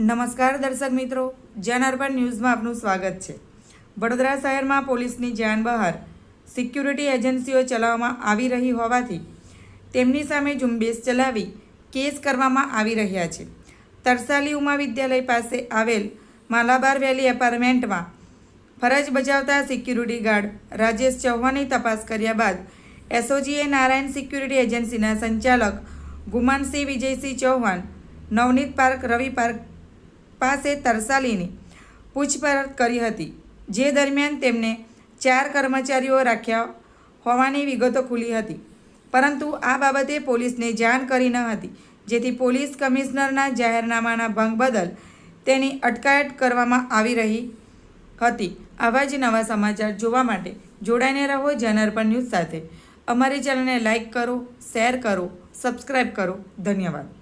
નમસ્કાર દર્શક મિત્રો, જન ન્યૂઝમાં આપનું સ્વાગત છે। વડોદરા શહેરમાં પોલીસની જાન બહાર સિક્યુરિટી એજન્સીઓ ચલાવવામાં આવી રહી હોવાથી તેમની સામે ઝુંબેશ ચલાવી કેસ કરવામાં આવી રહ્યા છે। તરસાલી ઉમા વિદ્યાલય પાસે આવેલ માલાબાર વેલી એપાર્ટમેન્ટમાં ફરજ બજાવતા સિક્યુરિટી ગાર્ડ રાજેશ ચૌહાણની તપાસ કર્યા બાદ એસઓજીએ નારાયણ સિક્યુરિટી એજન્સીના સંચાલક ગુમાનસિંહ વિજયસિંહ ચૌહાણ નવનીત પાર્ક રવિ પાર્ક પાસે તરસાલીની પૂછપરછ કરી હતી, જે દરમિયાન તેમને 4 કર્મચારીઓ રાખ્યા હોવાની વિગતો ખુલી હતી, પરંતુ આ બાબતે પોલીસને જાણ કરી ન હતી, જેથી પોલીસ કમિશનરના જાહેરનામાના ભંગ બદલ તેની અટકાયત કરવામાં આવી રહી હતી। આવા જ નવા સમાચાર જોવા માટે જોડાઈને રહો જન ન્યૂઝ સાથે। અમારી ચેનલને લાઇક કરો, શેર કરો, સબસ્ક્રાઈબ કરો। ધન્યવાદ।